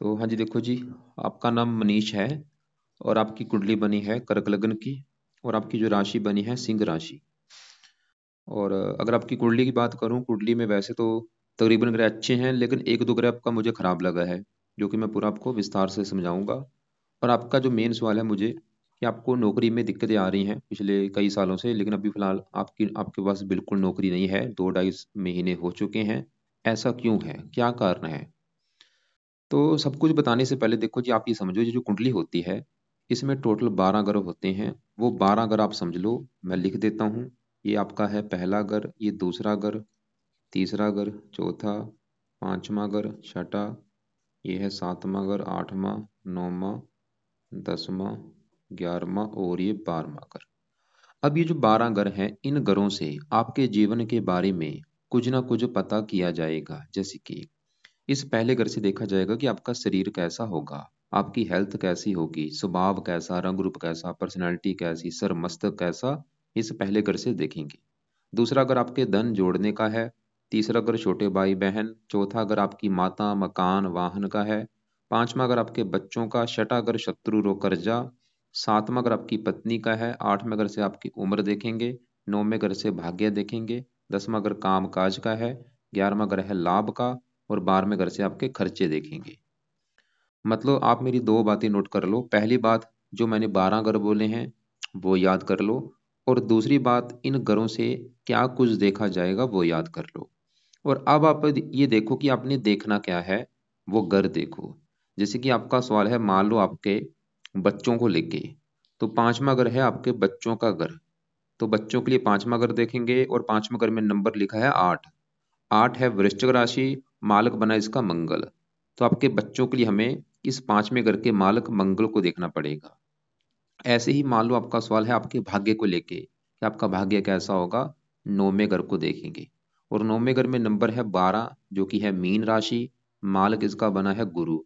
तो हाँ जी, देखो जी, आपका नाम मनीष है और आपकी कुंडली बनी है कर्क लग्न की और आपकी जो राशि बनी है सिंह राशि। और अगर आपकी कुंडली की बात करूं, कुंडली में वैसे तो तकरीबन ग्रह अच्छे हैं, लेकिन एक दो ग्रह आपका मुझे खराब लगा है, जो कि मैं पूरा आपको विस्तार से समझाऊंगा। और आपका जो मेन सवाल है मुझे कि आपको नौकरी में दिक्कतें आ रही हैं पिछले कई सालों से, लेकिन अभी फिलहाल आपकी आपके पास बिल्कुल नौकरी नहीं है, 2 ढाई महीने हो चुके हैं। ऐसा क्यों है, क्या कारण है? तो सब कुछ बताने से पहले देखो जी, आप ये समझो, ये जो कुंडली होती है इसमें टोटल 12 ग्रह होते हैं। वो 12 ग्रह आप समझ लो, मैं लिख देता हूँ। ये आपका है पहला घर, ये दूसरा घर, तीसरा घर, चौथा, पांचवा घर, छठा, ये है सातवां घर, आठवां, नौवां, दसवां, 11वां और ये 12वां घर। अब ये जो 12 घर हैं, इन घरों से आपके जीवन के बारे में कुछ ना कुछ पता किया जाएगा। जैसे कि इस पहले घर से देखा जाएगा कि आपका शरीर कैसा होगा, आपकी हेल्थ कैसी होगी, स्वभाव कैसा, रंग रूप कैसा, पर्सनैलिटी कैसी, सर मस्तक कैसा, इस पहले घर से देखेंगे। दूसरा घर आपके धन जोड़ने का है। तीसरा घर छोटे भाई बहन। चौथा घर आपकी माता, मकान, वाहन का है। पांचवा घर आपके बच्चों का। छठा घर शत्रु रो कर्जा। सातवां घर आपकी पत्नी का है। आठवें घर से आपकी उम्र देखेंगे। नौवें घर से भाग्य देखेंगे। 10वां घर काम काज का है। 11वां घर है लाभ का। और 12वें घर से आपके खर्चे देखेंगे। मतलब आप मेरी दो बातें नोट कर लो। पहली बात, जो मैंने 12 घर बोले हैं वो याद कर लो। और दूसरी बात, इन घरों से क्या कुछ देखा जाएगा वो याद कर लो। और अब आप ये देखो कि आपने देखना क्या है, वो घर देखो। जैसे कि आपका सवाल है, मान लो आपके बच्चों को लेके, तो पांचवा घर है आपके बच्चों का घर। तो बच्चों के लिए पांचवा घर देखेंगे और पांचवा घर में नंबर लिखा है 8। 8 है वृश्चिक राशि, मालक बना इसका मंगल। तो आपके बच्चों के लिए हमें इस पांचवें घर के मालक मंगल को देखना पड़ेगा। ऐसे ही मान लो आपका सवाल है आपके भाग्य को लेके कि आपका भाग्य कैसा होगा, नौवें घर को देखेंगे। और नौवें घर में नंबर है 12, जो कि है मीन राशि, मालक इसका बना है गुरु।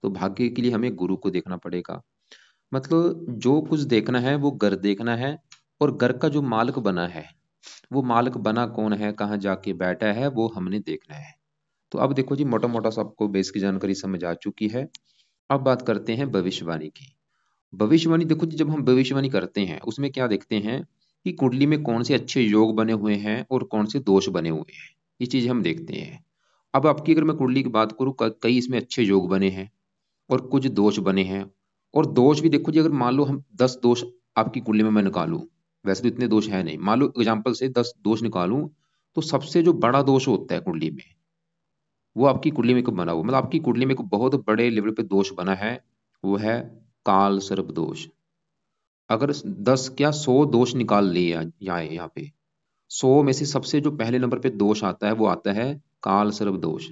तो भाग्य के लिए हमें गुरु को देखना पड़ेगा। मतलब जो कुछ देखना है वो घर देखना है। और घर का जो मालक बना है, वो मालक बना कौन है, कहाँ जाके बैठा है, वो हमने देखना है। तो अब देखो जी, मोटा मोटा सबको बेस की जानकारी समझ आ चुकी है। अब बात करते हैं भविष्यवाणी की। भविष्यवाणी देखो जी, जब हम भविष्यवाणी करते हैं उसमें क्या देखते हैं कि कुंडली में कौन से अच्छे योग बने हुए हैं और कौन से दोष बने हुए हैं, ये चीज हम देखते हैं। अब आपकी अगर मैं कुंडली की बात करूं, कई इसमें अच्छे योग बने हैं और कुछ दोष बने हैं। और दोष भी देखो जी, अगर मान लो हम 10 दोष आपकी कुंडली में मैं निकालूं, वैसे तो इतने दोष है नहीं, मान लो एग्जाम्पल से 10 दोष निकालूं, तो सबसे जो बड़ा दोष होता है कुंडली में, वो आपकी कुंडली में एक बना हुआ, मतलब आपकी कुंडली में एक बहुत बड़े लेवल पे दोष बना है। वो है काल सर्प दोष। अगर 10 क्या 100 दोष निकाल लिए यहाँ पे, 100 में से सबसे जो पहले नंबर पे दोष आता है वो आता है काल सर्प दोष,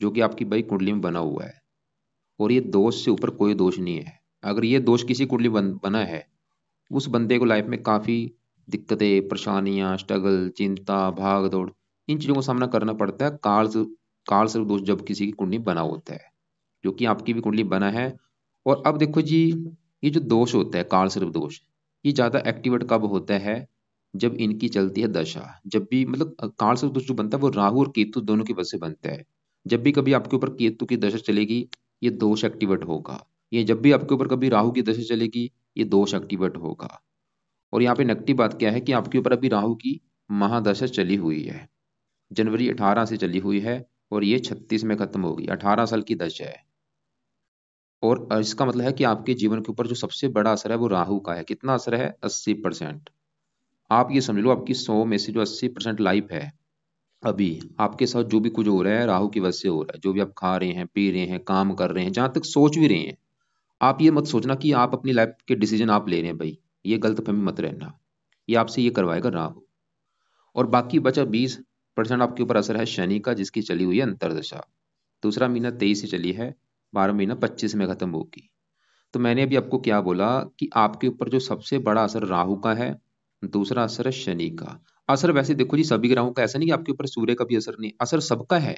जो कि आपकी भाई कुंडली में बना हुआ है। और ये दोष से ऊपर कोई दोष नहीं है। अगर ये दोष किसी कुंडली बना है, उस बंदे को लाइफ में काफी दिक्कतें, परेशानियां, स्ट्रगल, चिंता, भाग दौड़, इन चीजों का सामना करना पड़ता है काल सर्प दोष जब किसी की कुंडली बना होता है, जो कि आपकी भी कुंडली बना है। और अब देखो जी, ये जो दोष होता है काल सर्प दोष, ये ज्यादा एक्टिवेट कब होता है, जब इनकी चलती है दशा। जब भी मतलब काल सर्प दोष जो बनता है वो राहु और केतु दोनों की वजह से बनता है। जब भी कभी आपके ऊपर केतु की दशा चलेगी, ये दोष एक्टिवेट होगा। ये जब भी आपके ऊपर कभी राहु की दशा चलेगी, ये दोष एक्टिवेट होगा। और यहाँ पे नेगेटिव बात क्या है कि आपके ऊपर अभी राहु की महादशा चली हुई है, जनवरी 18 से चली हुई है, और ये 36 में खत्म होगी। 18 साल की दशा है। और इसका मतलब है कि आपके जीवन के ऊपर जो सबसे बड़ा असर है वो राहु का है। कितना असर है? 80%। आप ये समझ लो, आपकी 100 में से जो 80% लाइफ है, अभी आपके साथ जो भी कुछ हो रहा है राहु की वजह से हो रहा है। जो भी आप खा रहे हैं, पी रहे हैं, काम कर रहे हैं, जहां तक सोच भी रहे हैं, आप ये मत सोचना कि आप अपनी लाइफ के डिसीजन आप ले रहे हैं भाई, ये गलतफहमी मत रहना। ये आपसे ये करवाएगा राहु। और बाकी बचा 20% आपके ऊपर असर है शनि का, जिसकी चली हुई है अंतरदशा। दूसरा महीना 23 से चली है, 12 महीना 25 में खत्म होगी। तो मैंने अभी आपको क्या बोला कि आपके ऊपर जो सबसे बड़ा असर राहु का है, दूसरा असर है शनि का। असर वैसे देखो जी, सभी ग्रहों का, ऐसा नहीं कि आपके ऊपर सूर्य का भी असर नहीं, असर सबका है।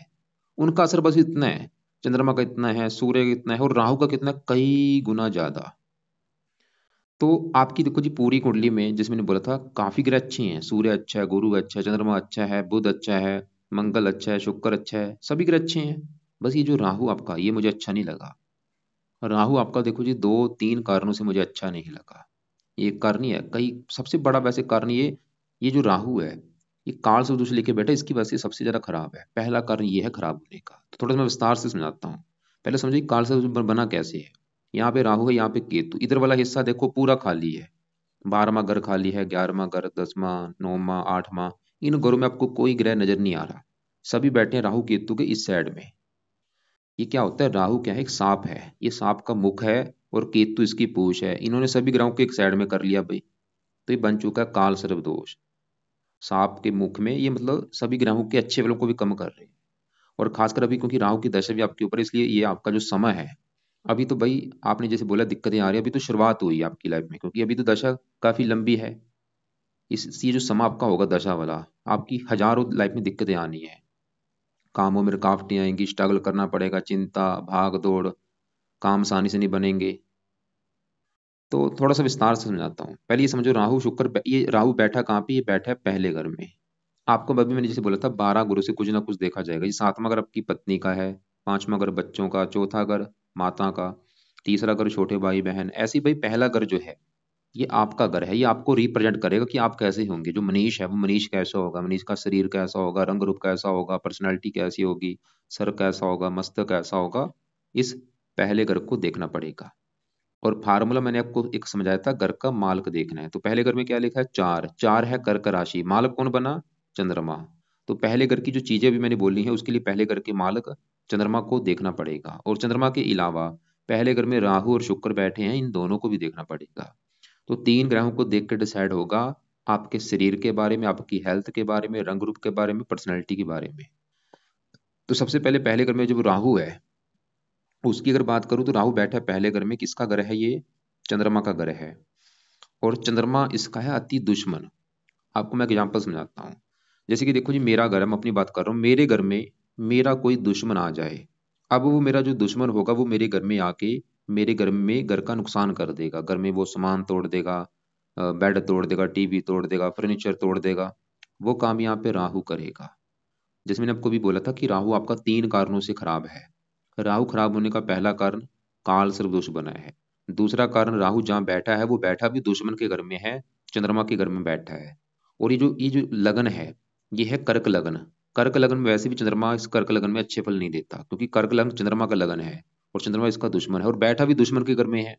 उनका असर बस इतना है, चंद्रमा का इतना है, सूर्य का इतना है, और राहु का कितना है? कई गुना ज्यादा। तो आपकी देखो जी पूरी कुंडली में, जिसमें मैंने बोला था काफी ग्रह अच्छे हैं, सूर्य अच्छा है, गुरु अच्छा है, चंद्रमा अच्छा है, बुध अच्छा है, मंगल अच्छा है, शुक्र अच्छा है, सभी ग्रह अच्छे हैं। बस ये जो राहु आपका, ये मुझे अच्छा नहीं लगा। राहु आपका देखो जी 2-3 कारणों से मुझे अच्छा नहीं लगा। एक कारण ही है, कई सबसे बड़ा वैसे कारण ये जो राहु है, ये काल से दोष लेके बैठा, इसकी वजह से सबसे ज्यादा खराब है। पहला कारण ये है खराब होने का। तो थोड़ा सा मैं विस्तार से समझाता हूँ। पहले समझिए काल से दोष बना कैसे है। यहाँ पे राहु है, यहाँ पे केतु, इधर वाला हिस्सा देखो पूरा खाली है। 12वां घर खाली है, 11वां घर, 10वां, 9वां, 8वां, इन घरों में आपको कोई ग्रह नजर नहीं आ रहा। सभी बैठे हैं राहु केतु के इस साइड में। ये क्या होता है, राहु क्या है, एक सांप है, ये सांप का मुख है और केतु इसकी पूंछ है। इन्होंने सभी ग्रहों को एक साइड में कर लिया भाई। तो ये बन चुका है काल सर्प दोष। सांप के मुख में ये मतलब सभी ग्रहों के अच्छे फलों को भी कम कर रहे हैं। और खासकर अभी क्योंकि राहु की दशा भी आपके ऊपर है, इसलिए ये आपका जो समय है, अभी तो भाई आपने जैसे बोला दिक्कतें आ रही है, अभी तो शुरुआत हुई है आपकी लाइफ में, क्योंकि अभी तो दशा काफी लंबी है। ये जो समय आपका होगा दशा वाला, आपकी हजारों लाइफ में दिक्कतें आनी है। कामों में रुकावटें आएंगी, स्ट्रगल करना पड़ेगा, चिंता, भाग दौड़, काम आसानी से नहीं बनेंगे। तो थोड़ा सा विस्तार से समझाता हूँ। पहले ये समझो, राहु शुक्र ये राहु बैठा कहाँ पे, ये बैठा है पहले घर में। आपको अभी मैंने जैसे बोला था 12 गुरु से कुछ ना कुछ देखा जाएगा। ये 7वां घर आपकी पत्नी का है, 5वां घर बच्चों का, चौथा घर माता का, तीसरा घर छोटे भाई बहन। ऐसी भाई पहला घर जो है ये आपका घर है। ये आपको रिप्रेजेंट करेगा कि आप कैसे होंगे। जो मनीष है वो मनीष कैसा होगा, मनीष का शरीर कैसा होगा, रंग रूप कैसा होगा, पर्सनैलिटी कैसी होगी, सर कैसा होगा, मस्तक कैसा होगा, इस पहले घर को देखना पड़ेगा। और फार्मूला मैंने आपको एक समझाया था, घर का मालक देखना है। तो पहले घर में क्या लिखा है, चार, चार है कर्क राशि, मालक कौन बना, चंद्रमा। तो पहले घर की जो चीजें भी मैंने बोली है उसके लिए पहले घर के मालक चंद्रमा को देखना पड़ेगा। और चंद्रमा के अलावा पहले घर में राहु और शुक्र बैठे हैं, इन दोनों को भी देखना पड़ेगा। तो 3 ग्रहों को देख कर डिसाइड होगा आपके शरीर के बारे में, आपकी हेल्थ के बारे में, रंग रूप के बारे में, पर्सनैलिटी के बारे में। तो सबसे पहले पहले घर में जो राहु है उसकी अगर बात करूं, तो राहु बैठा है पहले घर में। किसका घर है ये, चंद्रमा का घर है। और चंद्रमा इसका है अति दुश्मन। आपको मैं एग्जांपल समझाता हूँ। जैसे कि देखो जी, मेरा घर है, मैं अपनी बात कर रहा हूँ, मेरे घर में मेरा कोई दुश्मन आ जाए, अब वो मेरा जो दुश्मन होगा वो मेरे घर में आके मेरे घर में घर का नुकसान कर देगा। घर में वो सामान तोड़ देगा, बेड तोड़ देगा, टीवी तोड़ देगा, फर्नीचर तोड़ देगा। वो काम यहाँ पे राहु करेगा। जैसे मैंने आपको भी बोला था कि राहु आपका 3 कारणों से खराब है। राहु खराब होने का पहला कारण काल सर्प दोष बना है। दूसरा कारण, राहु जहाँ बैठा है वो बैठा भी दुश्मन के घर में है, चंद्रमा के घर में बैठा है। और ये जो लगन है, ये है कर्क लगन। कर्क लगन में वैसे भी चंद्रमा इस कर्क लगन में अच्छे फल नहीं देता, क्योंकि कर्क लगन चंद्रमा का लगन है और चंद्रमा इसका दुश्मन है और बैठा भी दुश्मन के घर में है।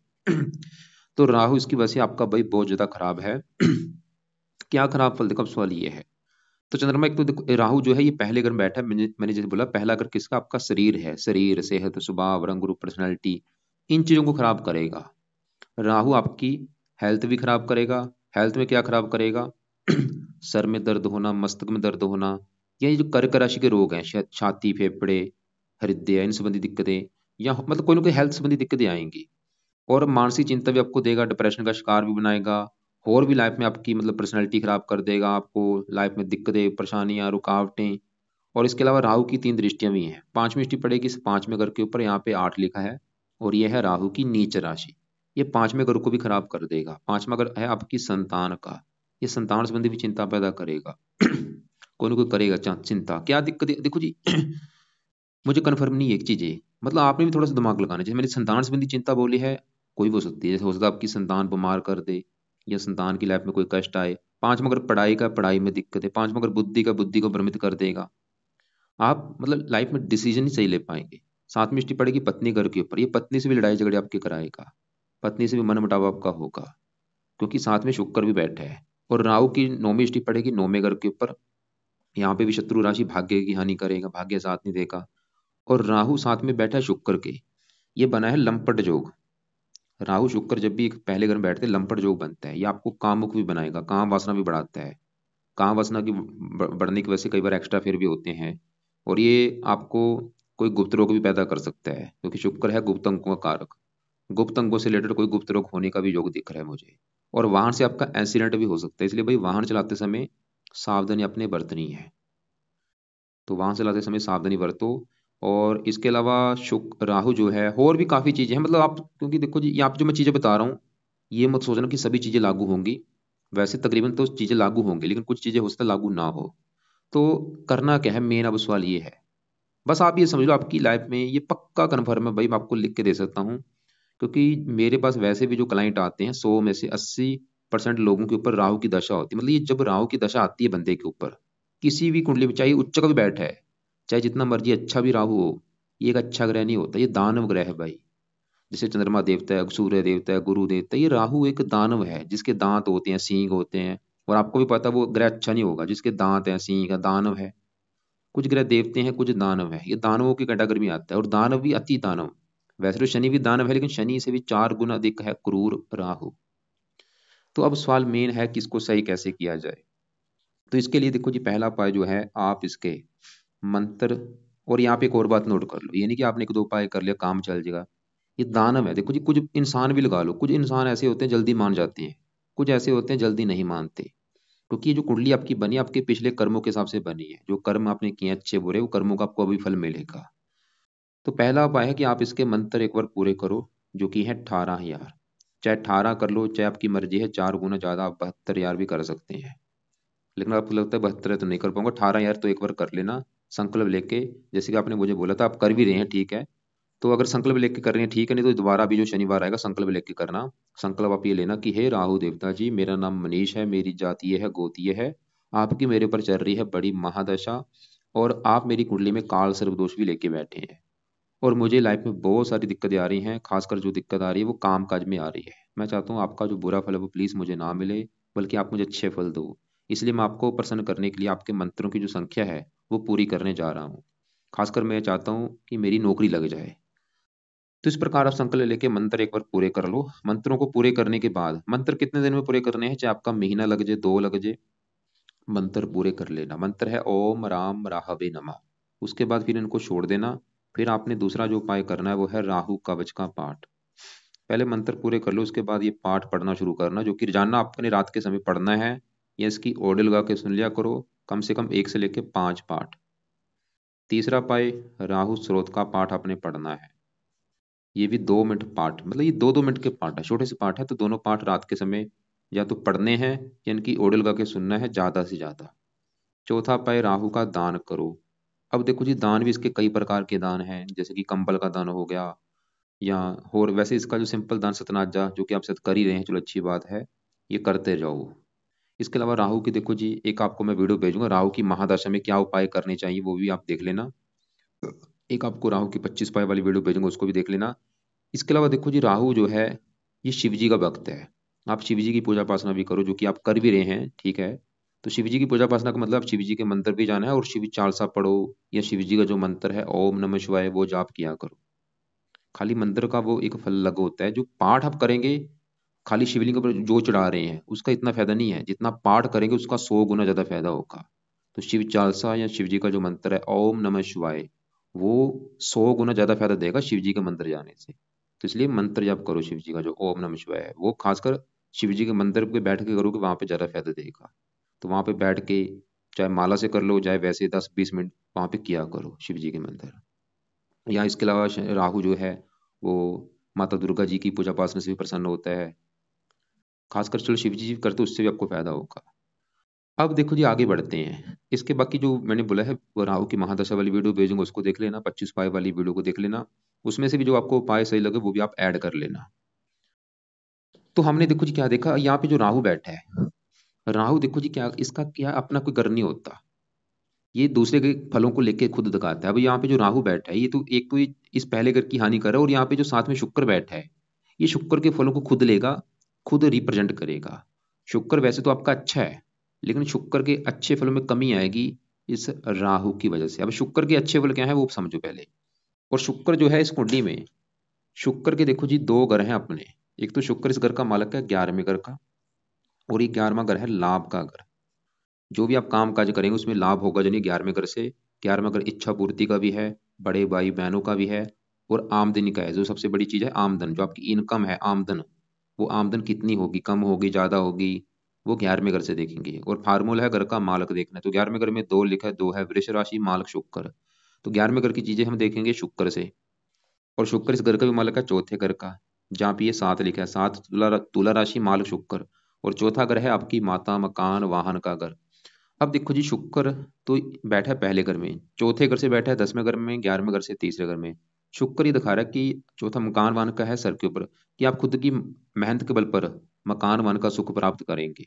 तो राहु इसकी वजह से आपका भाई बहुत ज्यादा खराब है। क्या खराब फल, देखो अब सवाल ये है। तो चंद्रमा एक तो देखो, राहु जो है ये पहले घर में बैठा है। मैंने जैसे बोला पहला घर किसका, आपका शरीर है। शरीर, सेहत, स्वभाव, रंग रूप, पर्सनैलिटी, इन चीजों को खराब करेगा। राहु आपकी हेल्थ भी खराब करेगा। हेल्थ में क्या खराब करेगा, सर में दर्द होना, मस्तक में दर्द होना, या ये जो कर्क राशि के रोग हैं, शायद छाती, फेफड़े, हृदय, इन संबंधी दिक्कतें, या मतलब कोई ना कोई हेल्थ संबंधी दिक्कतें आएंगी। और मानसिक चिंता भी आपको देगा, डिप्रेशन का शिकार भी बनाएगा। और भी लाइफ में आपकी मतलब पर्सनैलिटी खराब कर देगा, आपको लाइफ में दिक्कतें, परेशानियां, रुकावटें। और इसके अलावा राहु की 3 दृष्टियां भी हैं। 5वीं दृष्टि पड़ेगी इस 5वें घर के ऊपर, यहाँ पे 8 लिखा है। और यह है राहु की नीच राशि। ये 5वें घर को भी खराब कर देगा। 5वां घर है आपकी संतान का, ये संतान संबंधी भी चिंता पैदा करेगा। कोई ना कोई करेगा चिंता। क्या दिक्कत है देखो जी, मुझे कन्फर्म नहीं है एक चीज ये, मतलब आपने भी थोड़ा सा दिमाग लगाना है। जैसे मैंने संतान संबंधी चिंता बोली है, कोई भी हो सकती है। जैसे हो सकता है आपकी संतान बीमार कर दे, या संतान की लाइफ में कोई कष्ट आए। 5वां अगर पढ़ाई का, पढ़ाई में दिक्कत है। 5वां अगर बुद्धि का, बुद्धि को भ्रमित कर देगा। आप मतलब लाइफ में डिसीजन नहीं सही ले पाएंगे। 7वीं दृष्टि पड़ेगी पत्नी घर के ऊपर, ये पत्नी से भी लड़ाई झगड़े आपके कराएगा, पत्नी से भी मन मुटाव आपका होगा, क्योंकि साथ में शुक्र भी बैठा है। और राहु की 9वीं दृष्टि पड़ेगी 9वें घर के ऊपर, यहाँ पे भी शत्रु राशि भाग्य की हानि करेगा, भाग्य साथ नहीं देगा। और राहु साथ में बैठा है शुक्र के, ये बना है लंपट जोग। राहु शुक्र जब भी पहले घर में बैठते हैं लंपट जोग बनता है। ये आपको कामुक भी बनाएगा, काम वासना भी बढ़ाता है। काम वासना की बढ़ने की वजह से कई बार एक्स्ट्रा फेयर भी होते हैं। और ये आपको कोई गुप्त रोग भी पैदा कर सकता है, क्योंकि शुक्र है गुप्त अंगों का कारक। गुप्त अंगों से रिलेटेड कोई गुप्त रोग होने का भी योग दिख रहा है मुझे। और वाहन से आपका एक्सीडेंट भी हो सकता है, इसलिए भाई वाहन चलाते समय सावधानी अपने बरतनी है। तो वाहन चलाते समय सावधानी बरतो। और इसके अलावा शुक्र राहु जो है, और भी काफी चीजें हैं। मतलब आप, क्योंकि देखो जी यहाँ पे जो मैं चीजें बता रहा हूँ, ये मत सोचना कि सभी चीजें लागू होंगी। वैसे तकरीबन तो चीजें लागू होंगी, लेकिन कुछ चीजें हो सकता है लागू ना हो। तो करना क्या है, मेन अब सवाल ये है। बस आप ये समझ लो आपकी लाइफ में ये पक्का कन्फर्म है भाई, मैं आपको लिख के दे सकता हूँ। क्योंकि मेरे पास वैसे भी जो क्लाइंट आते हैं 100 में से 80% लोगों के ऊपर राहु की दशा होती है। मतलब ये जब राहु की दशा आती है बंदे के ऊपर, किसी भी कुंडली में, चाहे उच्च का भी बैठा है, चाहे जितना मर्जी अच्छा भी राहु हो, ये एक अच्छा ग्रह नहीं होता, ये दानव ग्रह है भाई। जैसे चंद्रमा देवता है, सूर्य देवता है, गुरु देवता है, ये राहु एक दानव है जिसके दांत होते हैं, सींग होते हैं। और आपको भी पता है वो ग्रह अच्छा नहीं होगा जिसके दांत हैं, सींग है, दानव है। कुछ ग्रह देवते हैं, कुछ दानव है, ये दानवों की कैटेगरी में आता है। और दानव भी अति दानव। वैसे तो शनि भी दानव है, लेकिन शनि से भी 4 गुना अधिक है क्रूर राहु। तो अब सवाल मेन है कि इसको सही कैसे किया जाए। तो इसके लिए देखो जी, पहला उपाय जो है, आप इसके मंत्र, और यहाँ पे एक और बात नोट कर लो, ये नहीं कि आपने एक दो उपाय कर लिया काम चल जाएगा। ये दानव है, देखो जी, कुछ इंसान भी लगा लो, कुछ इंसान ऐसे होते हैं जल्दी मान जाते हैं, कुछ ऐसे होते हैं जल्दी नहीं मानते। क्योंकि ये जो कुंडली आपकी बनी, आपके पिछले कर्मों के हिसाब से बनी है। जो कर्म आपने किए अच्छे बुरे, वो कर्मों का आपको अभी फल मिलेगा। तो पहला उपाय है कि आप इसके मंत्र एक बार पूरे करो, जो कि है 18,000। चाहे 18 कर लो, चाहे आपकी मर्जी है, 4 गुना ज्यादा आप 72,000 भी कर सकते हैं। लेकिन आपको लगता है 72 तो नहीं कर पाऊंगा, 18,000 तो एक बार कर लेना संकल्प लेके। जैसे कि आपने मुझे बोला था, आप कर भी रहे हैं, ठीक है। तो अगर संकल्प लेके कर रहे हैं, ठीक है, नहीं तो दोबारा अभी जो शनिवार आएगा संकल्प लेके करना। संकल्प आप ये लेना कि हे राहु देवता जी, मेरा नाम मनीष है, मेरी जाति ये है, गोत्र ये है, आपकी मेरे पर चल रही है बड़ी महादशा, और आप मेरी कुंडली में काल सर्प दोष भी लेके बैठे हैं। और मुझे लाइफ में बहुत सारी दिक्कतें आ रही हैं, खासकर जो दिक्कत आ रही है वो काम काज में आ रही है। मैं चाहता हूँ आपका जो बुरा फल है वो प्लीज़ मुझे ना मिले, बल्कि आप मुझे अच्छे फल दो। इसलिए मैं आपको प्रसन्न करने के लिए आपके मंत्रों की जो संख्या है वो पूरी करने जा रहा हूँ। खासकर मैं चाहता हूँ कि मेरी नौकरी लग जाए। तो इस प्रकार आप संकल्प लेके मंत्र एक बार पूरे कर लो। मंत्रों को पूरे करने के बाद, मंत्र कितने दिन में पूरे करने हैं, चाहे आपका महीना लग जाए, 2 लग जाए, मंत्र पूरे कर लेना। मंत्र है ओम राम राहवे नमः। उसके बाद फिर इनको छोड़ देना। फिर आपने दूसरा जो उपाय करना है वो है राहु कवच का पाठ। पहले मंत्र पूरे कर लो, उसके बाद ये पाठ पढ़ना शुरू करना, जो कि रोजाना आपने रात के समय पढ़ना है, या इसकी ऑडियो लगा के सुन लिया करो, कम से कम 1 से लेके 5 पाठ। तीसरा उपाय, राहु स्रोत का पाठ आपने पढ़ना है। ये भी 2 मिनट पाठ, मतलब ये 2-2 मिनट के पाठ है, छोटे से पाठ है, तो दोनों पाठ रात के समय या तो पढ़ने हैं या इनकी ऑडियो लगा के सुनना है ज्यादा से ज्यादा। चौथा पाए, राहु का दान करो। अब देखो जी, दान भी इसके कई प्रकार के दान हैं, जैसे कि कंबल का दान हो गया, या और वैसे इसका जो सिंपल दान सतनाजा, जो कि आप शायद कर ही रहे हैं, चलो अच्छी बात है, ये करते जाओ। इसके अलावा राहु की देखो जी, एक आपको मैं वीडियो भेजूंगा, राहु की महादशा में क्या उपाय करने चाहिए, वो भी आप देख लेना। एक आपको राहु की 25 उपाय वाली वीडियो भेजूंगा, उसको भी देख लेना। इसके अलावा देखो जी, राहु जो है ये शिव जी का भक्त है। आप शिव जी की पूजा उपासना भी करो, जो कि आप कर भी रहे हैं, ठीक है। तो शिव जी की पूजा उपासना का मतलब शिव जी के मंत्र भी जाना है, और शिव चालीसा पढ़ो, या शिव जी का जो मंत्र है ओम नमः शिवाय वो जाप किया करो। खाली मंत्र का वो एक फल अलग होता है, जो पाठ आप करेंगे खाली शिवलिंग पर जो चढ़ा रहे हैं उसका इतना फायदा नहीं है, जितना पाठ करेंगे उसका 100 गुना ज्यादा फायदा होगा। तो शिव चालीसा या शिव जी का जो मंत्र है ओम नमः शिवाय, वो 100 गुना ज्यादा फायदा देगा शिव जी के मंत्र जाने से। तो इसलिए मंत्र जप करो शिव जी का, जो ओम नमः शिवाय है, वो खासकर शिव जी के मंदिर पे बैठ के करोगे, वहां पे ज्यादा फायदा देगा। तो वहां पे बैठ के, चाहे माला से कर लो, चाहे वैसे 10-20 मिनट वहां पे किया करो शिव जी के मंदिर। या इसके अलावा राहु जो है वो माता दुर्गा जी की पूजा उपासना से भी प्रसन्न होता है। खासकर चलो शिव जी करते, उससे भी आपको फायदा होगा। अब देखो जी, आगे बढ़ते हैं। इसके बाकी जो मैंने बोला है, वो राहु की महादशा वाली वीडियो भेजूंगा, उसको देख लेना, 25 उपाय वाली वीडियो को देख लेना। उसमें से भी जो आपको उपाय सही लगे वो भी आप ऐड कर लेना। तो हमने देखो जी क्या देखा, यहाँ पे जो राहु बैठा है, राहु देखो जी क्या, इसका क्या अपना कोई घर नहीं होता, ये दूसरे के फलों को लेके खुद दिखाता है। अब यहाँ पे जो राहु बैठा है, ये तो एक तो इस पहले घर की हानि कर रहा है, और यहाँ पे जो साथ में शुक्र बैठा है, ये शुक्र के फलों को खुद लेगा, खुद रिप्रेजेंट करेगा। शुक्र वैसे तो आपका अच्छा है, लेकिन शुक्र के अच्छे फलों में कमी आएगी इस राहु की वजह से। अब शुक्र के अच्छे फल क्या है वो समझो पहले। और शुक्र जो है इस कुंडली में, शुक्र के देखो जी 2 घर हैं अपने। एक तो शुक्र इस घर का मालक है 11वें घर का, और ये 11वां घर है लाभ का घर। जो भी आप काम काज करेंगे उसमें लाभ होगा, यानी 11वें घर से। 11वां घर इच्छा पूर्ति का भी है, बड़े भाई बहनों का भी है, और आमदनी का है। जो सबसे बड़ी चीज है आमदन, जो आपकी इनकम है, आमदन, वो आमदन कितनी होगी, कम होगी, ज्यादा होगी, वो 11वें घर से देखेंगे। और फार्मूला है घर का मालक देखना है, तो 11वें घर में 2 लिखा है, 2 है वृष राशि, मालक शुक्र। तो 11वें घर की चीजें हम देखेंगे शुक्र से। और शुक्र इस घर का भी मालक है चौथे घर का, जहाँ पे ये 7 लिखा है, 7 तुला राशि, मालक शुक्र। और चौथा घर है आपकी माता, मकान, वाहन का घर। अब देखो जी, शुक्र तो बैठा है पहले घर में, चौथे घर से बैठा है 10वें घर में, 11वें घर से तीसरे घर में। शुक्र ये दिखा रहा है कि चौथा मकान वन का है सर के ऊपर, कि आप खुद की मेहनत के बल पर मकान वन का सुख प्राप्त करेंगे।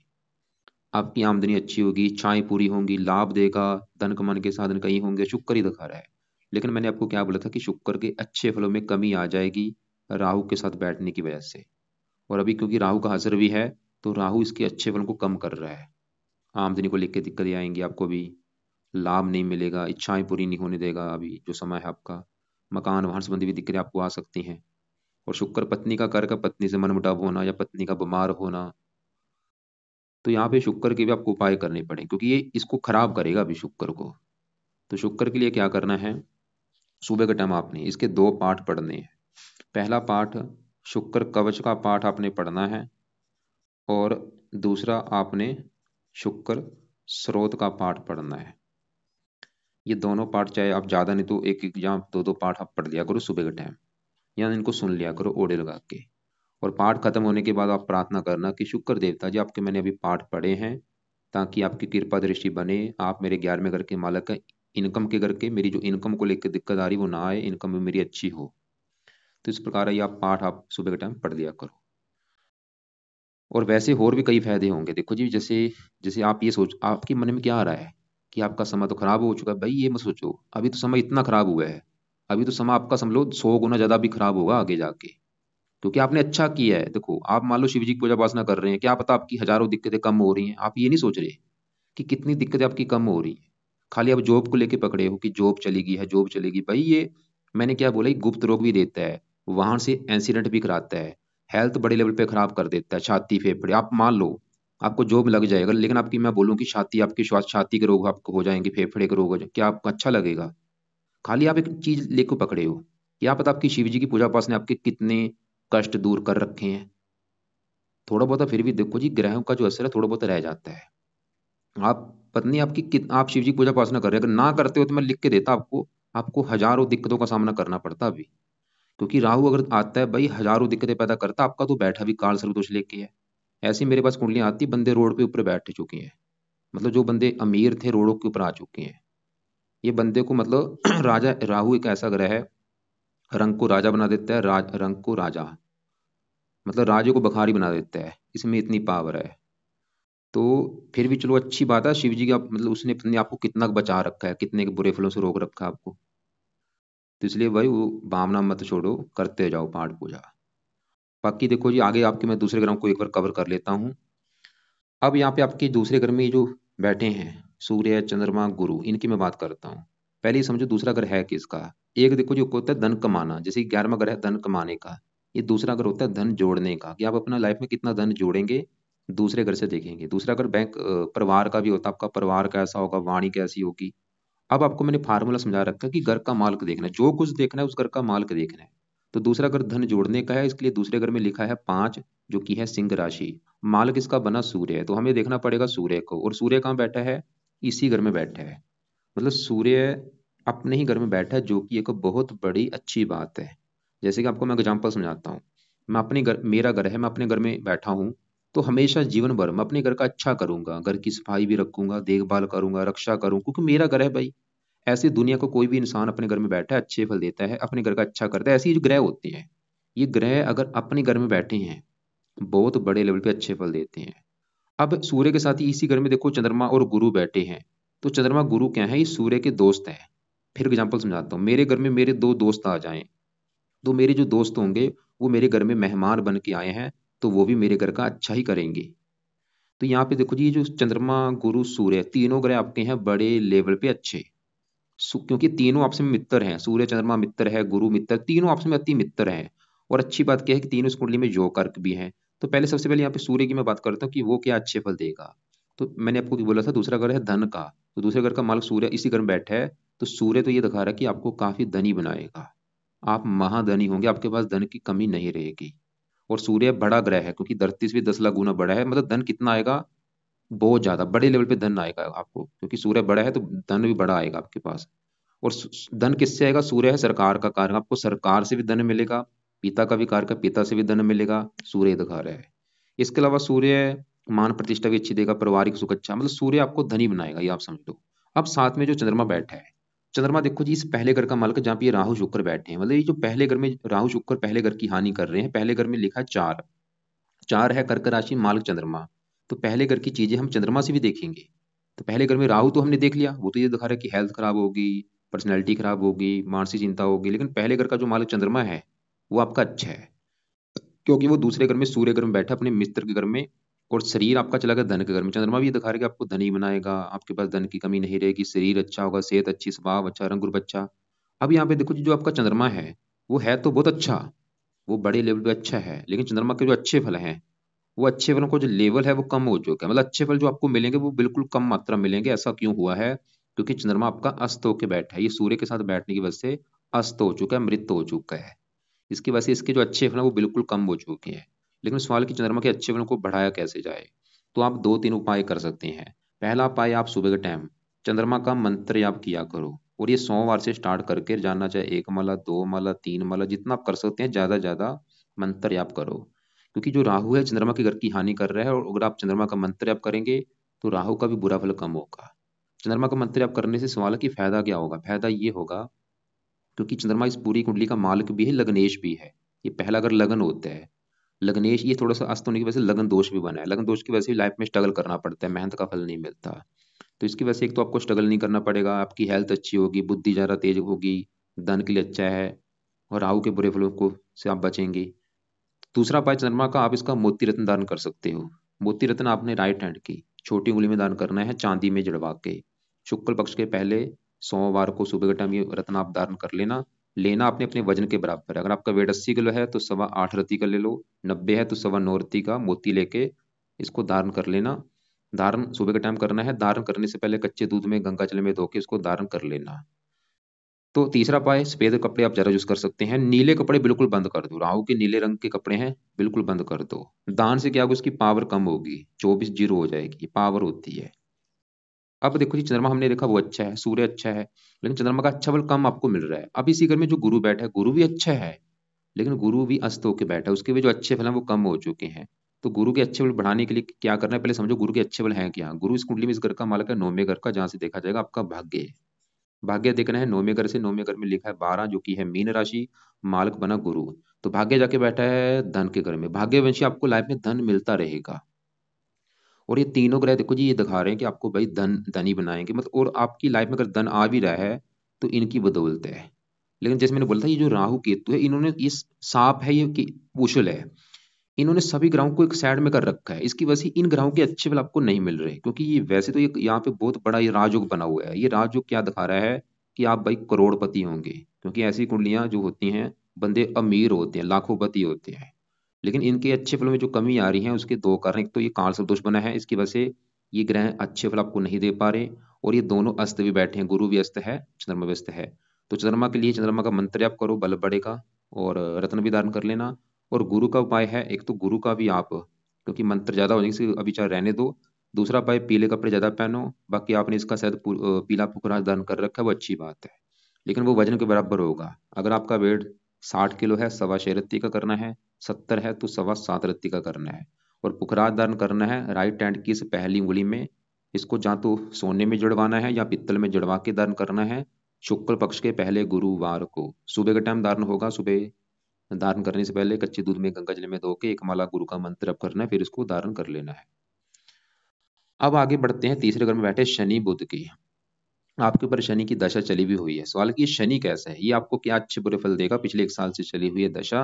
आपकी आमदनी अच्छी होगी, इच्छाएं पूरी होंगी, लाभ देगा, धन कमाने के साधन कहीं होंगे, शुक्र ही दिखा रहा है। लेकिन मैंने आपको क्या बोला था कि शुक्र के अच्छे फलों में कमी आ जाएगी राहु के साथ बैठने की वजह से। और अभी क्योंकि राहु का असर भी है, तो राहु इसके अच्छे फलों को कम कर रहा है। आमदनी को लेकर दिक्कतें आएंगी आपको भी, लाभ नहीं मिलेगा, इच्छाएं पूरी नहीं होने देगा अभी जो समय है आपका। मकान वाहन संबंधी भी दिक्कतें आपको आ सकती हैं। और शुक्र पत्नी का कारक है, पत्नी से मनमुटाव होना या पत्नी का बीमार होना। तो यहाँ पे शुक्र के भी आपको उपाय करने पड़े, क्योंकि ये इसको खराब करेगा अभी शुक्र को। तो शुक्र के लिए क्या करना है, सुबह के टाइम आपने इसके दो पाठ पढ़ने हैं। पहला पाठ शुक्र कवच का पाठ आपने पढ़ना है, और दूसरा आपने शुक्र स्रोत का पाठ पढ़ना है। ये दोनों पाठ चाहे आप ज़्यादा नहीं तो एक एक या दो दो पाठ आप पढ़ लिया करो सुबह के टाइम, या इनको सुन लिया करो ओडे लगा के। और पाठ खत्म होने के बाद आप प्रार्थना करना कि शुक्र देवता जी, आपके मैंने अभी पाठ पढ़े हैं, ताकि आपकी कृपा दृष्टि बने, आप मेरे 11वें घर के मालक हैं, इनकम के घर के, मेरी जो इनकम को लेकर दिक्कत आ रही वो ना आए, इनकम में मेरी अच्छी हो। तो इस प्रकार ये आप पाठ आप सुबह के टाइम पढ़ लिया करो। और वैसे और भी कई फायदे होंगे। देखो जी, जैसे जैसे आप ये सोच, आपके मन में क्या आ रहा है कि आपका समय तो खराब हो चुका है। भाई ये मत सोचो, अभी तो समय इतना खराब हुआ है, अभी तो समय आपका समझ लो 100 गुना ज्यादा भी खराब होगा आगे जाके, क्योंकि आपने अच्छा किया है। देखो आप मान लो शिव जी की पूजा उपासना कर रहे हैं, क्या पता आपकी हजारों दिक्कतें कम हो रही हैं, आप ये नहीं सोच रहे कि कितनी दिक्कतें आपकी कम हो रही हैं। खाली आप जॉब को लेके पकड़े हो कि जॉब चलेगी है, जॉब चलेगी। भाई ये मैंने क्या बोला, ये गुप्त रोग भी देता है, वहां से इंसिडेंट भी कराता है, हेल्थ बड़े लेवल पे खराब कर देता है, छाती फेफड़े। आप मान लो आपको जॉब लग जाएगा, लेकिन आपकी मैं बोलूँ कि छाती आपकी श्वास छाती के रोग आपको हो जाएंगे, फेफड़े के रोग हो जाएंगे, क्या आपको अच्छा लगेगा? खाली आप एक चीज लेकर पकड़े हो, क्या पता आपकी शिव जी की पूजा उपासना आपके कितने कष्ट दूर कर रखे हैं। थोड़ा बहुत फिर भी देखो जी, ग्रहों का जो असर है थोड़ा बहुत रह जाता है। आप पत्नी आपकी आप शिव जी की पूजा उपासना कर रहे हैं, अगर ना करते हो तो मैं लिख के देता आपको, आपको हजारों दिक्कतों का सामना करना पड़ता अभी। क्योंकि राहु अगर आता है भाई, हजारों दिक्कतें पैदा करता, आपका तो बैठा भी काल सर्वदोष लेके है। ऐसी मेरे पास कुंडलियां आती, बंदे रोड पे ऊपर बैठ चुके हैं, मतलब जो बंदे अमीर थे रोडों के ऊपर आ चुके हैं। ये बंदे को मतलब राजा राहु एक ऐसा ग्रह है, रंग को राजा बना देता है, रंग को राजा, मतलब राजे को बखारी बना देता है, इसमें इतनी पावर है। तो फिर भी चलो अच्छी बात है, शिव जी का मतलब उसने अपने आपको कितना बचा रखा है, कितने के बुरे फलों से रोक रखा है आपको। तो इसलिए भाई वो भावना मत छोड़ो, करते जाओ पाठ पूजा। बाकी देखो जी, आगे आपके मैं दूसरे ग्रहों को एक बार कवर कर लेता हूँ। अब यहाँ पे आपके दूसरे घर में ये जो बैठे हैं सूर्य चंद्रमा गुरु, इनकी मैं बात करता हूँ। पहले ही समझो दूसरा घर है किसका। एक देखो जो होता है धन कमाना, जैसे 11वां घर है धन कमाने का, ये दूसरा घर होता है धन जोड़ने का, कि आप अपना लाइफ में कितना धन जोड़ेंगे, दूसरे घर से देखेंगे। दूसरा घर बैंक परिवार का भी होता है, आपका परिवार कैसा होगा, वाणी कैसी होगी। अब आपको मैंने फार्मूला समझा रखा है कि घर का मालिक देखना है, जो कुछ देखना है उस घर का मालिक देखना है। तो दूसरा घर धन जोड़ने का है, इसके लिए दूसरे घर में लिखा है 5, जो कि है सिंह राशि। मालिक इसका बना सूर्य है, तो हमें देखना पड़ेगा सूर्य को। और सूर्य कहाँ बैठा है, इसी घर में बैठा है। मतलब सूर्य अपने ही घर में बैठा है, जो कि एक बहुत बड़ी अच्छी बात है। जैसे कि आपको मैं एग्जांपल समझाता हूँ। मैं अपने घर, मेरा घर है, मैं अपने घर में बैठा हूँ, तो हमेशा जीवन भर मैं अपने घर का अच्छा करूंगा, घर की सफाई भी रखूंगा, देखभाल करूंगा, रक्षा करूँ, क्योंकि मेरा घर है भाई। ऐसी दुनिया को कोई भी इंसान अपने घर में बैठा है अच्छे फल देता है, अपने घर का अच्छा करता है। ऐसे ही जो ग्रह होते हैं, ये ग्रह अगर अपने घर में बैठे हैं बहुत बड़े लेवल पे अच्छे फल देते हैं। अब सूर्य के साथ ही इसी घर में देखो चंद्रमा और गुरु बैठे हैं। तो चंद्रमा गुरु क्या है, ये सूर्य के दोस्त हैं। फिर एग्जाम्पल समझाता हूँ, मेरे घर में मेरे दो दोस्त आ जाएं, तो मेरे जो दोस्त होंगे वो मेरे घर में मेहमान बन के आए हैं, तो वो भी मेरे घर का अच्छा ही करेंगे। तो यहाँ पे देखो जी, ये जो चंद्रमा गुरु सूर्य तीनों ग्रह आपके हैं बड़े लेवल पे अच्छे। क्योंकि तीनों आपस में मित्र हैं, सूर्य चंद्रमा मित्र है, गुरु मित्र, तीनों आपस में अति मित्र हैं। और अच्छी बात क्या है कि तीनों इस कुंडली में योग कारक भी हैं। तो पहले सबसे पहले यहाँ पे सूर्य की मैं बात करता हूँ कि वो क्या अच्छे फल देगा। तो मैंने आपको बोला था दूसरा घर है धन का, तो दूसरे घर का मालिक सूर्य इसी घर में बैठा है। तो सूर्य तो ये दिखा रहा है कि आपको काफी धनी बनाएगा, आप महाधनी होंगे, आपके पास धन की कमी नहीं रहेगी। और सूर्य बड़ा ग्रह है, क्योंकि धरती से भी 10 लाख गुना बड़ा है, मतलब धन कितना आएगा, बहुत ज्यादा बड़े लेवल पे धन आएगा आपको, क्योंकि सूर्य बड़ा है तो धन भी बड़ा आएगा आपके पास। और धन किससे आएगा, सूर्य है सरकार का कारक, आपको सरकार से भी धन मिलेगा, पिता का भी कारक है, पिता से भी धन मिलेगा, सूर्य दिखा रहा है। इसके अलावा सूर्य मान प्रतिष्ठा भी अच्छी देगा, पारिवारिक सुख अच्छा, मतलब सूर्य आपको धनी बनाएगा, ये आप समझ लो। अब साथ में जो चंद्रमा बैठा है, चंद्रमा देखो जी, इस पहले घर का मालिक है जहाँ पे ये राहु शुक्र बैठे हैं, मतलब ये जो पहले घर में राहु शुक्र पहले घर की हानि कर रहे हैं, पहले घर में लिखा है 4, 4 है कर्क राशि मालिक चंद्रमा। तो पहले घर की चीजें हम चंद्रमा से भी देखेंगे। तो पहले घर में राहु तो हमने देख लिया, वो तो ये दिखा रहा है कि हेल्थ खराब होगी, पर्सनैलिटी खराब होगी, मानसिक चिंता होगी, लेकिन पहले घर का जो मालिक चंद्रमा है वो आपका अच्छा है, क्योंकि वो दूसरे घर में सूर्य घर में बैठा अपने मित्र के घर में, और शरीर आपका चला गया धन के घर में। चंद्रमा भी ये दिखा रहा है कि आपको धनी बनाएगा, आपके पास धन की कमी नहीं रहेगी, शरीर अच्छा होगा, सेहत अच्छी, स्वभाव अच्छा, रंग रूप अच्छा। अब यहाँ पे देखो जी, जो आपका चंद्रमा है वो है तो बहुत अच्छा, वो बड़े लेवल पे अच्छा है, लेकिन चंद्रमा के जो अच्छे फल हैं, वो अच्छे फलों का जो लेवल है वो कम हो चुका है, मतलब अच्छे फल जो आपको मिलेंगे वो बिल्कुल कम मात्रा में मिलेंगे। ऐसा क्यों हुआ है? क्योंकि चंद्रमा आपका अस्त होकर बैठा है, ये सूर्य के साथ बैठने की वजह से अस्त हो चुका है, मृत हो चुका है। इसकी वजह से इसके जो अच्छे फल हैं वो बिल्कुल कम हो चुके हैं। लेकिन सवाल कि चंद्रमा के अच्छे फलों को बढ़ाया कैसे जाए, तो आप दो तीन उपाय कर सकते हैं। पहला उपाय, आप सुबह के टाइम चंद्रमा का मंत्र आप किया करो, और ये सोमवार से स्टार्ट करके जानना, चाहे 1 माला, 2 माला, 3 माला, जितना आप कर सकते हैं ज्यादा ज्यादा मंत्र आप करो। क्योंकि जो राहु है चंद्रमा के घर की हानि कर रहा है, और अगर आप चंद्रमा का मंत्र आप करेंगे तो राहु का भी बुरा फल कम होगा। चंद्रमा का मंत्र आप करने से सवाल है कि फायदा क्या होगा? फायदा ये होगा, क्योंकि चंद्रमा इस पूरी कुंडली का मालिक भी है, लग्नेश भी है। ये पहला अगर लगन होता है, लग्नेश ये थोड़ा सा अस्त होने की वजह से लगन दोष भी बना है, लगन दोष की वजह से लाइफ में स्ट्रगल करना पड़ता है, मेहनत का फल नहीं मिलता। तो इसकी वजह से एक तो आपको स्ट्रगल नहीं करना पड़ेगा, आपकी हेल्थ अच्छी होगी, बुद्धि ज़्यादा तेज होगी, धन के लिए अच्छा है, और राहु के बुरे फलों को से आप बचेंगे। दूसरा उपाय चंद्रमा का, आप इसका मोती रत्न दान कर सकते हो। मोती रत्न आपने राइट हैंड की छोटी उंगली में दान करना है, चांदी में जड़वा के। शुक्ल पक्ष के पहले सोमवार को सुबह के टाइम ये रत्न आप दान कर लेना। लेना आपने अपने वजन के बराबर है, अगर आपका वेट 80 किलो है तो 8.25 रत्ती का ले लो, 90 है तो 9.25 रत्ती का मोती लेके इसको धारण कर लेना। धारण सुबह के टाइम करना है, धारण करने से पहले कच्चे दूध में गंगा जल में धो के इसको धारण कर लेना। तो तीसरा पाए, सफेद कपड़े आप जरा यूज कर सकते हैं, नीले कपड़े बिल्कुल बंद कर दो, राहु के नीले रंग के कपड़े हैं बिल्कुल बंद कर दो। दान से क्या होगा, उसकी पावर कम होगी, 24 जीरो हो जाएगी, पावर होती है। अब देखो जी, चंद्रमा हमने देखा वो अच्छा है, सूर्य अच्छा है, लेकिन चंद्रमा का अच्छा फल कम आपको मिल रहा है। अब इसी घर में जो गुरु बैठा है, गुरु भी अच्छा है, लेकिन गुरु भी अस्त होकर बैठा है, उसके भी जो अच्छे फल हैं वो कम हो चुके हैं। तो गुरु के अच्छे फल बढ़ाने के लिए क्या करना है, पहले समझो गुरु के अच्छे फल हैं क्या। गुरु इस कुंडली में इस घर का मालिक है, 9वें घर का, जहां से देखा जाएगा आपका भाग्य है। भाग्य देखना है 9वें घर से, 9वें घर में लिखा है 12, जो कि है मीन राशि, मालक बना गुरु। तो भाग्य जाके बैठा है धन के घर में, भाग्यवंशी आपको लाइफ में धन मिलता रहेगा। और ये तीनों ग्रह देखो जी, ये दिखा रहे हैं कि आपको भाई धनी बनाएंगे, मतलब, और आपकी लाइफ में अगर धन आ भी रहा है तो इनकी बदौलत है। लेकिन जैसे मैंने बोला था, ये जो राहु केतु है, इन्होंने ये सांप है, ये कुशल है, इन्होंने सभी ग्रहों को एक साइड में कर रखा है। इसकी वजह से इन ग्रहों के अच्छे फल आपको नहीं मिल रहे, क्योंकि ये वैसे तो ये यहाँ पे बहुत बड़ा ये राजयोग बना हुआ है। ये राजयोग क्या दिखा रहा है कि आप भाई करोड़पति होंगे, क्योंकि ऐसी कुंडलियां जो होती हैं, बंदे अमीर होते हैं, लाखोंपति होते हैं। लेकिन इनके अच्छे फलों में जो कमी आ रही है उसके दो कारण, एक तो ये काल दोष बना है, इसकी वजह से ये ग्रह अच्छे फल आपको नहीं दे पा रहे, और ये दोनों अस्त भी बैठे हैं, गुरु भी अस्त है, चंद्रमा भी अस्त है। तो चंद्रमा के लिए चंद्रमा का मंत्र आप करो, बल बढ़ेगा, और रत्न भी धारण कर लेना। और गुरु का उपाय है, एक तो गुरु का भी आप, क्योंकि मंत्र ज्यादा होने से अभी चाहे रहने दो। दूसरा उपाय, पीले कपड़े ज्यादा पहनो, बाकी आपने इसका शायद पीला पुखराज दान कर रखा है, वो अच्छी बात है, लेकिन वो वजन के बराबर होगा। अगर आपका वेट 60 किलो है, 6.25 रत्ती का करना है, 70 है तो 7.25 रत्ती का करना है। और पुखराज धारण करना है राइट हैंड की इस पहली उंगली में, इसको जहाँ तो सोने में जड़वाना है या पित्तल में जड़वा के धारण करना है। शुक्ल पक्ष के पहले गुरुवार को सुबह के टाइम धारण होगा, सुबह धारण करने से पहले कच्चे दूध में गंगा जल में धो के 1 माला गुरु का मंत्र जप करना है, फिर इसको धारण कर लेना है। अब आगे बढ़ते हैं, तीसरे घर में बैठे शनि बुध की। आपके ऊपर शनि की दशा चली भी हुई है, सवाल कि ये शनि कैसा है, ये आपको क्या अच्छे बुरे फल देगा, पिछले 1 साल से चली हुई है दशा।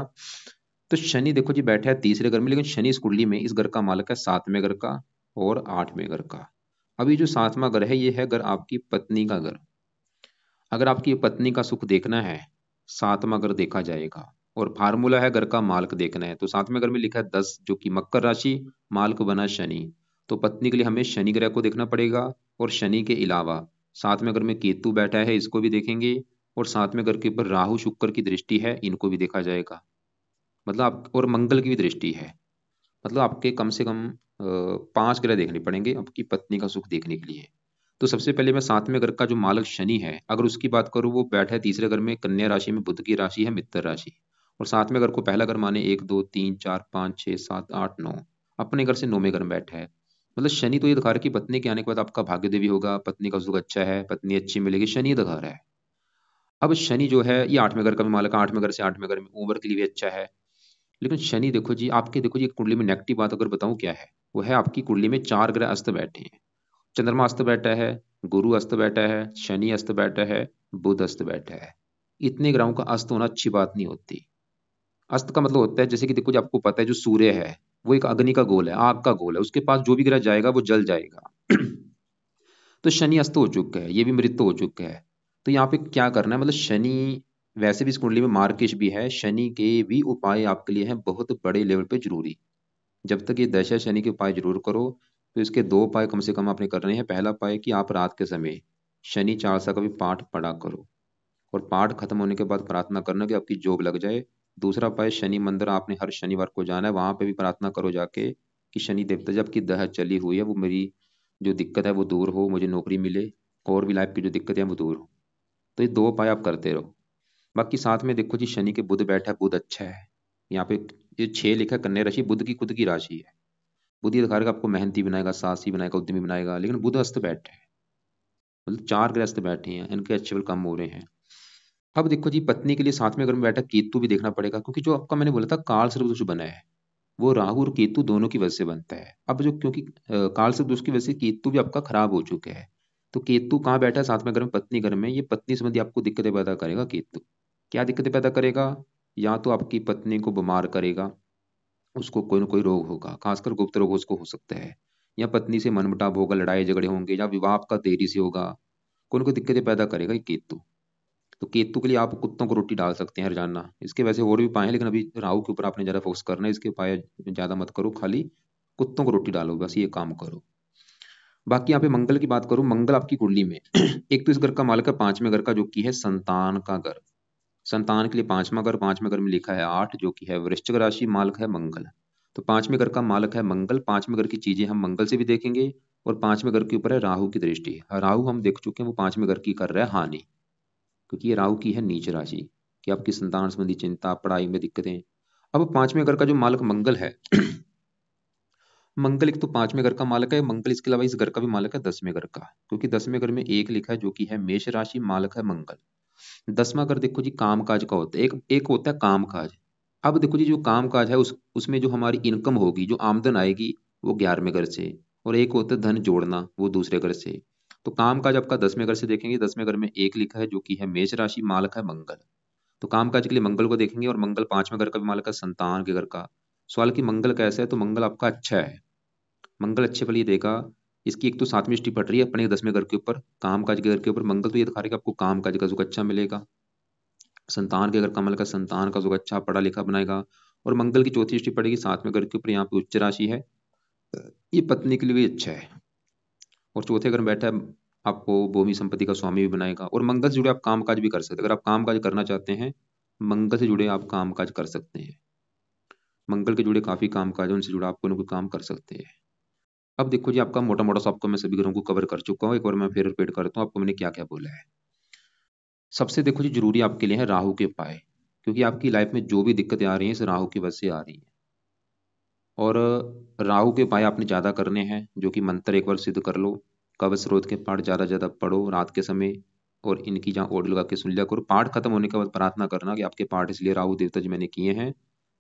तो शनि देखो जी बैठा है तीसरे घर में, लेकिन शनि इस कुंडली में इस घर का मालिक है 7वें घर का और 8वें घर का। अब ये जो 7वां घर है, ये है घर आपकी पत्नी का घर। अगर आपकी पत्नी का सुख देखना है, 7वां घर देखा जाएगा, और फार्मूला है घर का मालिक देखना है। तो 7वें घर में लिखा है 10, जो कि मकर राशि, मालिक बना शनि। तो पत्नी के लिए हमें शनि ग्रह को देखना पड़ेगा, और शनि के अलावा 7वें घर में केतु बैठा है, इसको भी देखेंगे, और 7वें घर के ऊपर राहु शुक्र की दृष्टि है, इनको भी देखा जाएगा। मतलब और मंगल की भी दृष्टि है। मतलब आपके कम से कम 5 ग्रह देखने पड़ेंगे आपकी पत्नी का सुख देखने के लिए। तो सबसे पहले मैं 7वें घर का जो मालक शनि है, अगर उसकी बात करूं, वो बैठा है तीसरे घर में कन्या राशि में, बुध की राशि है मित्र राशि। और 7वें घर को पहला घर माने, 1 2 3 4 5 6 7 8 9, अपने घर से 9वें घर में बैठा है। मतलब शनि तो ये दिखा रहा है कि पत्नी के आने के बाद आपका भाग्य देवी होगा, पत्नी का सुख अच्छा है, पत्नी अच्छी मिलेगी, शनि ये दिखा रहा है। अब शनि जो है ये 8वें घर का भी मालक है, 8वें घर से 8वें घर में उम्र के लिए भी अच्छा है। लेकिन शनि देखो जी, आपके देखो जी कुंडली में नेगेटिव बात अगर बताऊं क्या है, वो है आपकी कुंडली में 4 ग्रह अस्त बैठे हैं। चंद्रमा अस्त बैठा है, गुरु अस्त बैठा है, शनि अस्त बैठा है, बुध अस्त बैठा है। इतने ग्रहों का अस्त होना अच्छी बात नहीं होती। अस्त का मतलब होता है, जैसे कि देखो जी आपको पता है जो सूर्य है वो एक अग्नि का गोल है, आग का गोल है, उसके पास जो भी ग्रह जाएगा वो जल जाएगा। तो शनि अस्त हो चुका है, ये भी मृत हो चुका है। तो यहाँ पे क्या करना है, मतलब शनि वैसे भी इस कुंडली में मार्किश भी है, शनि के भी उपाय आपके लिए हैं बहुत बड़े लेवल पे जरूरी। जब तक ये दशा शनि के उपाय जरूर करो। तो इसके 2 उपाय कम से कम आपने करने हैं। पहला उपाय कि आप रात के समय शनि चालीसा का भी पाठ पढ़ा करो, और पाठ खत्म होने के बाद प्रार्थना करना कि आपकी जॉब लग जाए। दूसरा उपाय, शनि मंदिर आपने हर शनिवार को जाना है, वहां पे भी प्रार्थना करो जाके कि शनि देवता जब की दह चली हुई है वो मेरी जो दिक्कत है वो दूर हो, मुझे नौकरी मिले, और भी लाइफ की जो दिक्कत है वो दूर हो। तो ये 2 उपाय आप करते रहो। बाकी साथ में देखो जी शनि के बुध बैठा है, बुध अच्छा है। यहाँ पे ये 6 लिखा है, कन्या राशि बुध की खुद की राशि है। बुध ये दिखा रहा है कि आपको मेहनती बनाएगा, साहसी बनाएगा, उद्यमी बनाएगा, लेकिन बुध अस्त बैठे हैं, मतलब 4 ग्रह अस्त बैठे हैं, इनके अच्छे फल कम हो रहे हैं। अब देखो जी पत्नी के लिए 7वें घर में बैठा केतु भी देखना पड़ेगा, क्योंकि जो आपका मैंने बोला था काल सर्प दोष बना है, वो राहु और केतु दोनों की वजह से बनता है। अब जो क्योंकि काल सर्प दोष की वजह से केतु भी आपका खराब हो चुका है। तो केतु कहाँ बैठा है, 7वें घर में, पत्नी घर में। ये पत्नी संबंधी आपको दिक्कतें पैदा करेगा केतु। क्या दिक्कतें पैदा करेगा, या तो आपकी पत्नी को बीमार करेगा, उसको कोई ना कोई रोग होगा, खासकर गुप्त रोग उसको हो सकता है, या पत्नी से मनमुटाव होगा, लड़ाई झगड़े होंगे, या विवाह आपका देरी से होगा। कोई ना कोई दिक्कतें पैदा करेगा ये केतु। तो केतु के लिए आप कुत्तों को रोटी डाल सकते हैं रोजाना। इसके वैसे और भी उपाय हैं, लेकिन अभी राहु के ऊपर आपने ज्यादा फोकस करना है, इसके उपाय ज्यादा मत करो, खाली कुत्तों को रोटी डालो, बस ये काम करो। बाकी यहाँ पे मंगल की बात करूं, मंगल आपकी कुंडली में एक तो इस घर का मालिक है 5वें घर का, जो कि है संतान का घर। संतान के लिए 5वां घर, 5वें घर में लिखा है 8, जो कि है वृश्चिक राशि, मालिक है मंगल। तो 5वें घर का मालिक है मंगल, 5वें घर की चीजें हम मंगल से भी देखेंगे। और 5वें घर के ऊपर है राहु की दृष्टि। राहु हम देख चुके हैं, वो 5वें घर की कर रहा है हानि, क्योंकि ये राहु की है नीच राशि, कि आपकी संतान संबंधी चिंता, पढ़ाई में दिक्कतें। अब 5वें घर का जो मालिक मंगल है मंगल एक तो 5वें घर का मालिक है मंगल, इसके अलावा इस घर का भी मालिक है 10वें घर का, क्योंकि 10वें घर में एक लिखा है जो कि है मेष राशि, मालिक है मंगल। 10वां घर देखो जी काम काज का होता है, एक एक होता है काम काज। अब देखो जी जो काम काज है उसमें जो हमारी इनकम होगी, जो आमदन आएगी, वो 11वें घर से। और एक होता है धन जोड़ना, वो दूसरे घर से। तो काम काज आपका 10वें घर से देखेंगे, 10वें घर में एक लिखा है जो कि है मेष राशि, मालिक है मंगल। तो कामकाज के लिए मंगल को देखेंगे, और मंगल 5वें घर का भी मालिक है, संतान के घर का। सवाल कि मंगल कैसा है, तो मंगल आपका अच्छा है। मंगल अच्छे फल ये देगा। इसकी एक तो 7वीं दृष्टि पड़ रही है अपने 10वें घर के ऊपर, कामकाज के घर के ऊपर। मंगल तो ये दिखा रहा है कि आपको कामकाज का सुख अच्छा मिलेगा। संतान के घर का मालिक है, संतान का सुख अच्छा, पढ़ा लिखा बनाएगा। और मंगल की चौथी दृष्टि पड़ेगी 7वें घर के ऊपर, यहाँ पे उच्च राशि है, ये पत्नी के लिए भी अच्छा है। और चौथे घर में बैठा है, आपको भूमि संपत्ति का स्वामी भी बनाएगा। और मंगल से जुड़े आप काम काज भी कर सकते हैं, अगर आप काम काज करना चाहते हैं मंगल से जुड़े आप काम काज कर सकते हैं। मंगल के जुड़े काफी काम काज है, उनसे जुड़ा आप कोई ना कोई काम कर सकते हैं। अब देखो जी आपका मोटा मोटा सा आपको मैं सभी ग्रहों को कवर कर चुका हूँ, एक बार मैं फिर रिपीट करता हूँ आपको मैंने क्या क्या बोला है। सबसे देखो जी जरूरी आपके लिए है राहु के उपाय, क्योंकि आपकी लाइफ में जो भी दिक्कतें आ रही हैं इस राहु की वजह से आ रही हैं। और राहु के उपाय आपने ज्यादा करने हैं, जो कि मंत्र एक बार सिद्ध कर लो। कवच स्रोत के पाठ ज्यादा ज्यादा पढ़ो रात के समय, और इनकी जहाँ ऑडियो लगा के सुन लिया करो। पाठ खत्म होने के बाद प्रार्थना करना कि आपके पाठ इसलिए राहु देवता जी मैंने किए हैं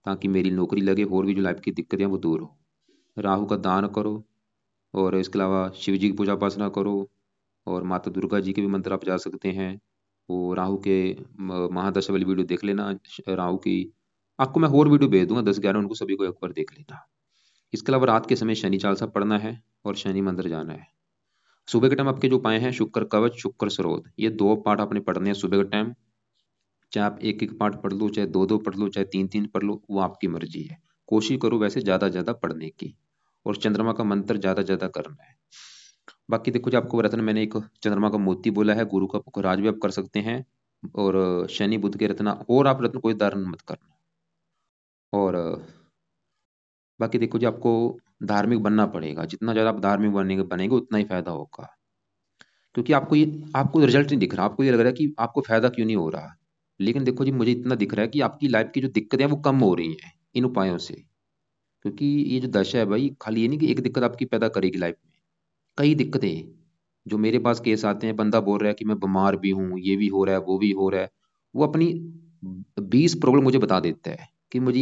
ताकि मेरी नौकरी लगे, और भी जो लाइफ की दिक्कतें हैं वो दूर हो। राहु का दान करो, और इसके अलावा शिव जी की पूजा उपासना करो। और माता दुर्गा जी के भी मंत्र आप जा सकते हैं। वो राहु के महादशा वाली वीडियो देख लेना, राहु की। आपको मैं और वीडियो भेज दूंगा 10-11, उनको सभी को एक बार देख लेना। इसके अलावा रात के समय शनि चालीसा पढ़ना है, और शनि मंदिर जाना है। सुबह के टाइम आपके जो उपाय हैं शुक्र कवच, शुक्र स्रोत, ये 2 पाठ आपने पढ़ने हैं सुबह के टाइम। चाहे आप एक एक पाठ पढ़ लो, चाहे दो दो पढ़ लो, चाहे तीन तीन पढ़ लो, वो आपकी मर्जी है। कोशिश करो वैसे ज्यादा ज्यादा पढ़ने की। और चंद्रमा का मंत्र ज्यादा ज्यादा करना है। बाकी देखो जो आपको रत्न मैंने एक चंद्रमा का मोती बोला है, गुरु का पुखराज भी आप कर सकते हैं। और शनि बुध के रत्न, और आप रत्न कोई धारण मत करना। और बाकी देखो जी आपको धार्मिक बनना पड़ेगा, जितना ज्यादा आप धार्मिक बनेंगे बनेंगे उतना ही फायदा होगा। क्योंकि आपको रिजल्ट नहीं दिख रहा, आपको ये लग रहा है कि आपको फायदा क्यों नहीं हो रहा। लेकिन देखो जी मुझे इतना दिख रहा है कि आपकी लाइफ की जो दिक्कतें हैं वो कम हो रही हैं इन उपायों से। क्योंकि ये जो दशा है भाई, खाली ये नहीं कि एक दिक्कत आपकी पैदा करेगी लाइफ में, कई दिक्कतें। जो मेरे पास केस आते हैं, बंदा बोल रहा है कि मैं बीमार भी हूँ, ये भी हो रहा है वो भी हो रहा है, वो अपनी 20 प्रॉब्लम मुझे बता देता है कि मुझे